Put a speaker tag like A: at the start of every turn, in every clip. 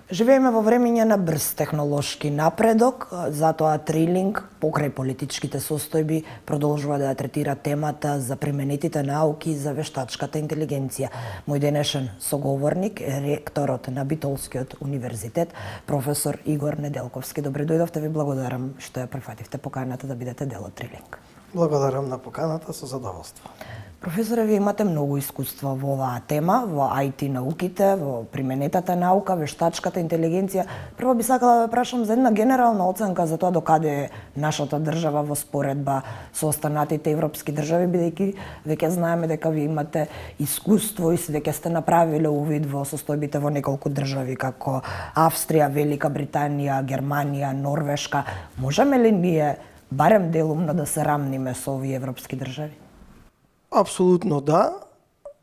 A: Живееме во времење на брз технолошки напредок, затоа Трилинг, покрај политичките состојби, продолжува да ја третира темата за применетите науки за вештачката интелигенција. Мој денешен соговорник е ректорот на Битолскиот универзитет, професор Игор Неделковски. Добре дојдовте, ви благодарам што ја прифативте поканата да бидете дел од Трилинг.
B: Благодарам на поканата, со задоволство.
A: Професоре, вие имате многу искуство во оваа тема, во IT науките, во применетата наука, вештачката интелигенција. Прво би сакала да ве прашам за една генерална оценка за тоа докаде е нашата држава во споредба со останатите европски држави, бидејќи веќе знаеме дека вие имате искуство и веќе сте направиле увид во состојбите во неколку држави како Австрија, Велика Британија, Германија, Норвешка. Можеме ли ние барем делумно да се рамниме со овие европски држави?
B: Апсолутно да,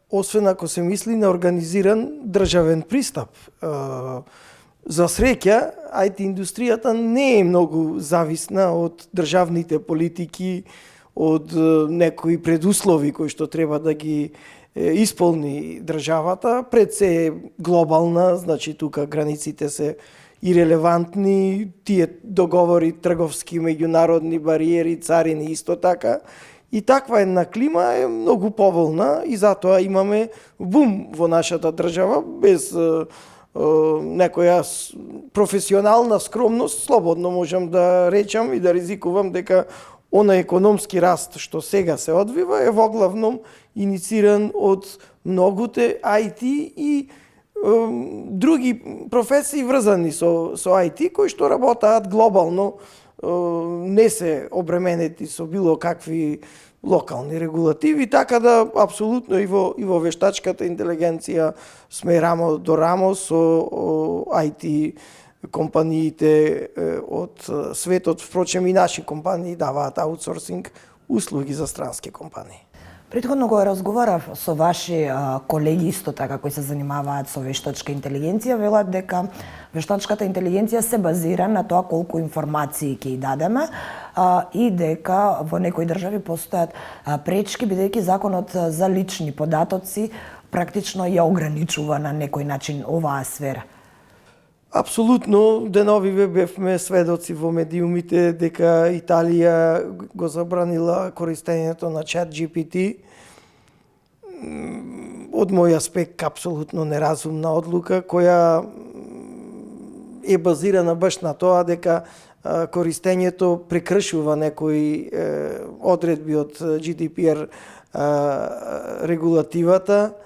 B: освен ако се мисли на организиран државен пристап. За среќа, IT индустријата не е многу зависна од државните политики, од некои предуслови кои што треба да ги исполни државата. Пред се е глобална, значи тука границите се ирелевантни, тие договори трговски, меѓународни бариери, царини исто така. И таква една клима е многу поволна и затоа имаме бум во нашата држава без некоја професионална скромност. Слободно можам да речам и да ризикувам дека она економски раст што сега се одвива е воглавном инициран од многуте IT и други професии врзани со IT кои што работаат глобално, не се обременети со било какви локални регулативи, така да апсолутно и во вештачката интелигенција сме рамо до рамо со IT компаниите од светот. Впрочем и наши компании даваат аутсорсинг услуги за странски компании.
A: Претходно го разговарав со ваши колеги исто така кои се занимаваат со вештачка интелигенција, велат дека вештачката интелигенција се базира на тоа колку информации ќе ја дадеме и дека во некои држави постојат пречки бидејќи законот за лични податоци практично ја ограничува на некој начин оваа сфера.
B: Апсолутно, деновиве бевме сведоци во медиумите дека Италија го забранила користењето на ChatGPT. Од мој аспект апсолутно неразумна одлука која е базирана баш на тоа дека користењето прекршува некои одредби од GDPR регулативата.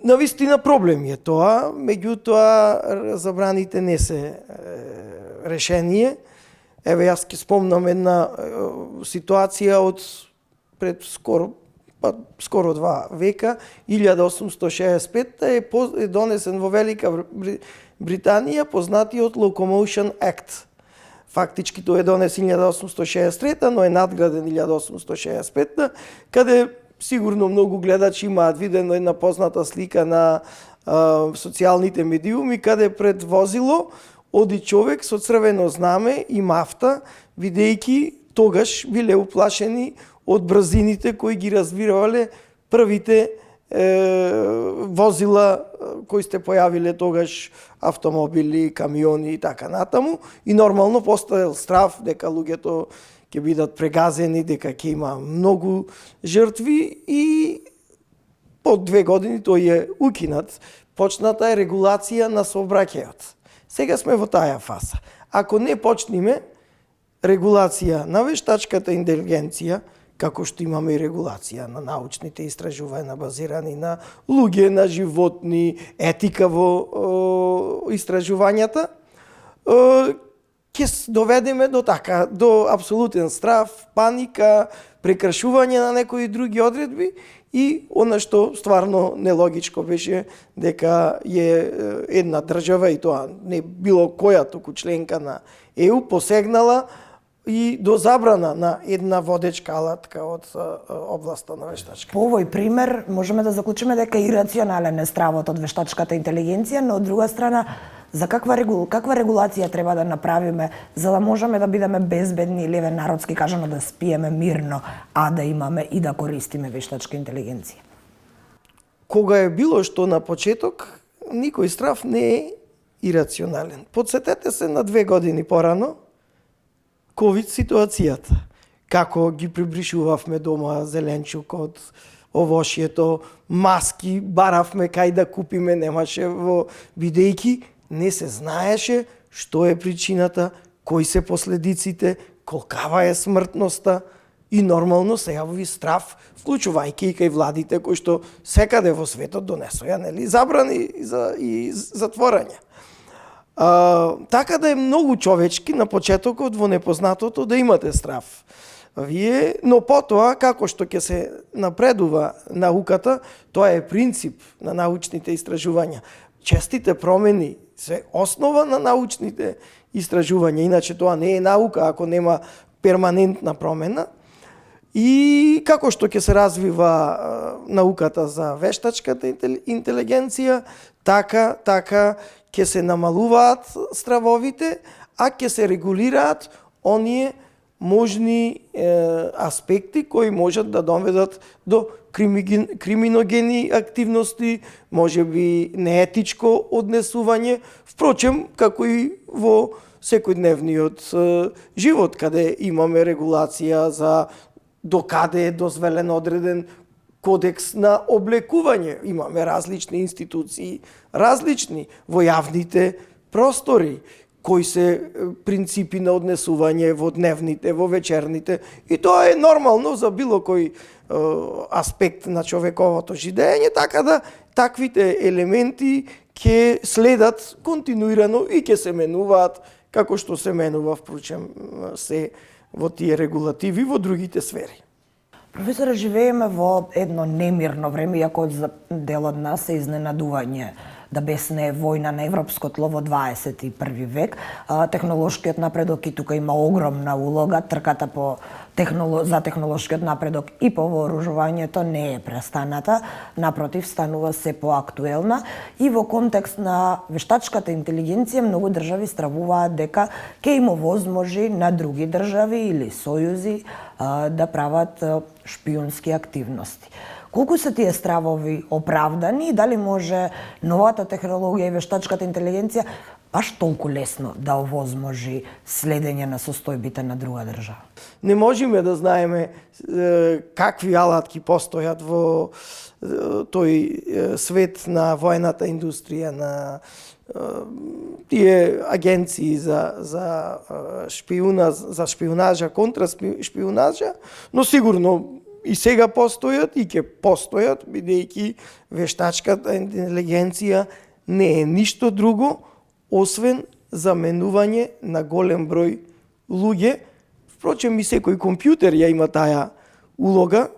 B: Навистина проблем е тоа, меѓутоа забраните не се решение. Еве јас ќе спомнам една ситуација од пред скоро 2 века, 1865 е донесен во Велика Британија познатиот Locomotion Act. Фактички тој е донесен 1863, но е надграден 1865, каде сигурно многу гледачи имаат видено една позната слика на социјалните медиуми, каде пред возило оди човек со црвено знаме и мафта, видејќи тогаш биле уплашени од брзините кои ги развивале првите возила кои сте појавиле тогаш, автомобили, камиони и така натаму. И нормално постоел страв дека луѓето ќе бидат прегазени, дека ќе има многу жртви и по 2 години тој е укинат. Почната е регулација на сообраќајот. Сега сме во таа фаза. Ако не почнеме регулација на вештачката интелигенција, како што имаме и регулација на научните истражувања базирани на луѓе, на животни, етика во истражувањата, ќе доведеме до апсолутен страв, паника, прекршување на некои други одредби и она што стварно нелогичко беше дека е една држава и тоа не било која туку членка на ЕУ посегнала и до забрана на една водечка алатка од областа на вештачка.
A: По овој пример можеме да заклучиме дека ирационален е стравот од вештачката интелигенција, но од друга страна за каква регулација треба да направиме за да можеме да бидеме безбедни или народски кажано да спиеме мирно, а да имаме и да користиме вештачка интелигенција?
B: Кога е било што на почеток, никој страф не е ирационален. Подсетете се на 2 години порано, ковид ситуацијата. Како ги прибришувавме дома зеленчукот, овошјето, маски, баравме кај да купиме, немаше бидејќи не се знаеше што е причината, кои се последиците, колкава е смртноста и нормално се јави страф, вклучувајќи и кај владите кои што секаде во светот донесоја, нели, забрани и затворања. Така да е многу човечки на почетокот во непознатото да имате страф. Вие, но потоа, како што ќе се напредува науката, тоа е принцип на научните истражувања. Честите промени се основа на научните истражувања, иначе тоа не е наука ако нема перманентна промена. И како што ќе се развива науката за вештачката интелигенција, така ќе се намалуваат стравовите, а ќе се регулираат оние можни аспекти кои можат да доведат до криминогени активности, можеби неетичко однесување, впрочем, како и во секојдневниот живот, каде имаме регулација за докаде е дозволен одреден кодекс на облекување. Имаме различни институции, различни во јавните простори, кои се принципи на однесување во дневните, во вечерните. И тоа е нормално за било кој аспект на човековото жидење, така да таквите елементи ќе следат континуирано и ќе се менуваат, како што се менува, впрочем, се во тие регулативи во другите сфери.
A: Професоре, живееме во едно немирно време, иако дел од нас е изненадување да бесне војна на европско тло во 21 век. Технолошкиот напредок и тука има огромна улога. Трката за технолошкиот напредок и по вооружувањето не е престаната, напротив, станува се поактуелна и во контекст на вештачката интелигенција многу држави стравуваат дека ќе им овозможи на други држави или сојузи да прават шпиунски активности. Колку се тие стравови оправдани и дали може новата технологија и вештачката интелигенција баш толку лесно да овозможи следење на состојбите на друга држава?
B: Не можеме да знаеме какви алатки постојат во тој свет на војната индустрија, на тие агенции за шпионажа, контраспионажа, но сигурно и сега постојат и ќе постојат, бидејќи вештачката интелигенција не е ништо друго освен заменување на голем број луѓе. Впрочем, и секој компјутер ја има таа улога,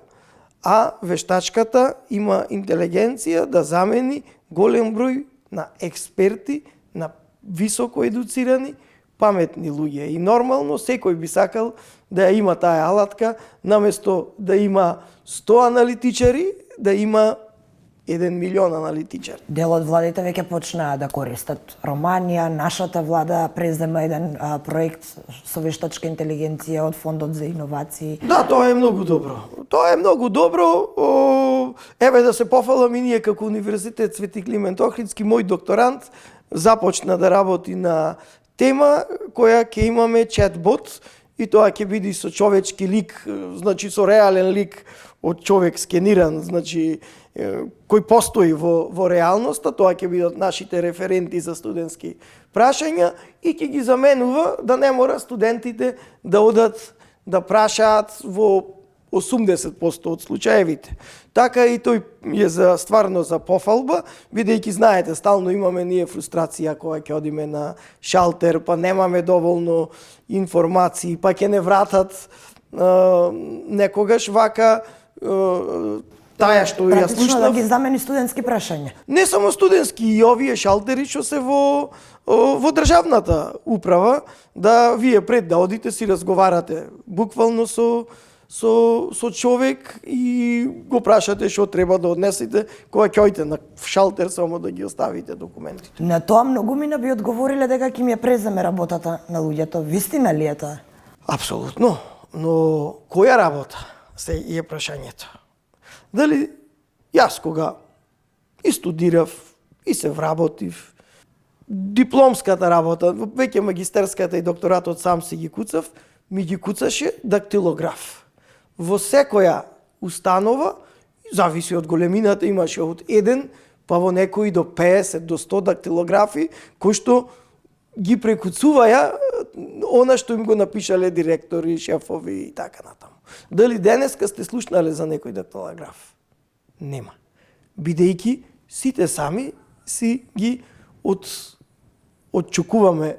B: а вештачката има интелигенција да замени голем број на експерти, на високо едуцирани, паметни луѓе. И нормално секој би сакал да ја има таа алатка, наместо да има 100 аналитичари, да има 1 милион аналитичари.
A: Дел од владите веќе почнаа да користат Романија, нашата влада презема еден проект со вештачка интелигенција од Фондот за иновации.
B: Да, тоа е многу добро. Тоа е многу добро. Еве да се пофалам и ние како Универзитет Свети Климент Охридски, мој докторант започна да работи на тема која ќе имаме чатбот и тоа ќе биде со човечки лик, значи со реален лик од човек скениран, значи кој постои во реалноста, тоа ќе бидат нашите референти за студентски прашања и ќе ги заменува да не мора студентите да одат да прашаат во 80% од случаевите. Така и тој е стварно за пофалба, бидејќи знаете, стално имаме ние фрустрација кога ќе одиме на шалтер, па немаме доволно информации, па ќе не вратат некогаш вака таа што ја слушнав.
A: Практично да ги замени студентски прашања.
B: Не само студентски, и овие шалтери што се во државната управа, да вие пред да одите си разговарате буквално со човек и го прашате што треба да однесете кога ќе ојте на шалтер само да ги оставите документите.
A: На тоа многумина би одговориле дека ќе им ја преземе работата на луѓето. Вистина ли е тоа?
B: Апсолутно, но која работа се е прашањето? Дали јас кога и студирав, и се вработив. Дипломската работа, веќе магистерската и докторатот сам си ги куцав, ми ги куцаше дактилограф. Во секоја установа, зависи од големината, имаше од 1, па во некои до 50, до 100 дактилографи, кои што ги прекуцуваја она што им го напишале директори, шефови и така натаму. Дали денеска сте слушнале за некој дактилограф? Нема. Бидејќи сите сами си ги отчукуваме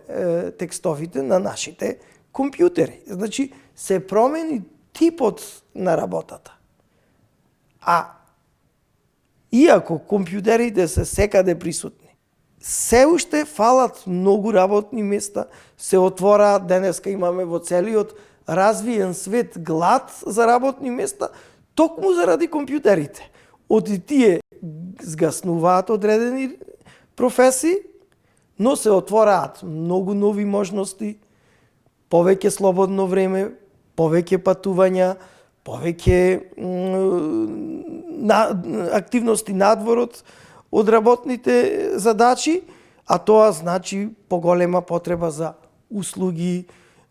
B: текстовите на нашите компјутери. Значи, се промени типот на работата. А иако компјутерите се секаде присутни, се уште фалат многу работни места, се отвораат, денеска имаме во целиот развиен свет глад за работни места, токму заради компјутерите. Од тие згаснуваат одредени професии, но се отвораат многу нови можности, повеќе слободно време, повеќе патувања, повеќе активности надворот од работните задачи, а тоа значи поголема потреба за услуги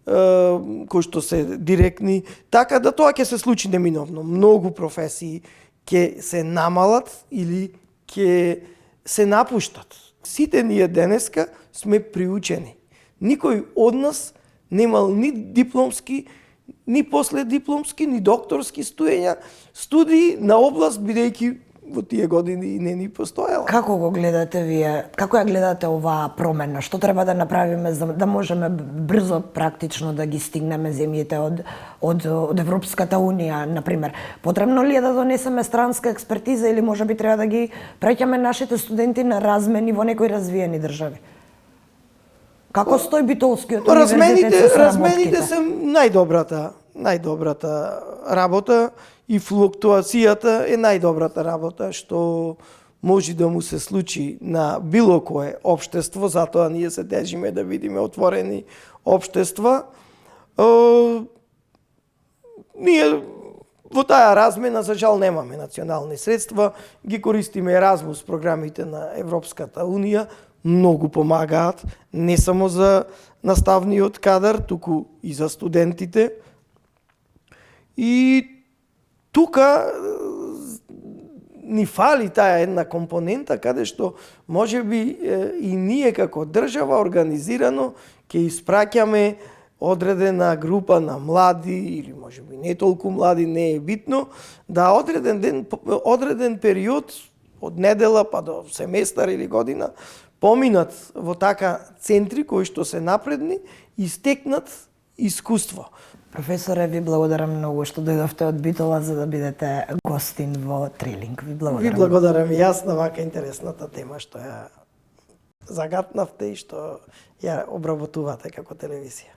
B: кои што се директни, така да тоа ќе се случи неминовно. Многу професии ќе се намалат или ќе се напуштат. Сите ние денеска сме приучени. Никој од нас немал ни дипломски, ни последипломски, ни докторски студии на област, бидејќи во тие години не ни постоела.
A: Како го гледате вие? Како ја гледате оваа промена? Што треба да направиме за да можеме брзо практично да ги стигнеме земјите од Европската унија, на пример? Потребно ли е да донесеме странска експертиза или можеби треба да ги праќаме нашите студенти на размени во некои развиени држави? Како стои Битолскиот универзитет со
B: размените се најдобрата работа и флуктуацијата е најдобрата работа што може да му се случи на било кое општество, затоа ние се тежиме да видиме отворени општества. Ние во таа размена, за жал, немаме национални средства, ги користиме Еразмус програмите на Европската унија, многу помагаат, не само за наставниот кадар, туку и за студентите. И тука ни фали таа една компонента каде што можеби и ние како држава организирано ќе испраќаме одредена група на млади или можеби не толку млади, не е битно, да одреден период од недела па до семестар или година поминат во така центри кои што се напредни и стекнат искуство.
A: Професоре, ви благодарам многу што дојдовте од Битола за да бидете гостин во Трилинг. Ви благодарам.
B: Ви благодарам и јас на вака интересната тема што ја загатнавте и што ја обработувате како телевизија.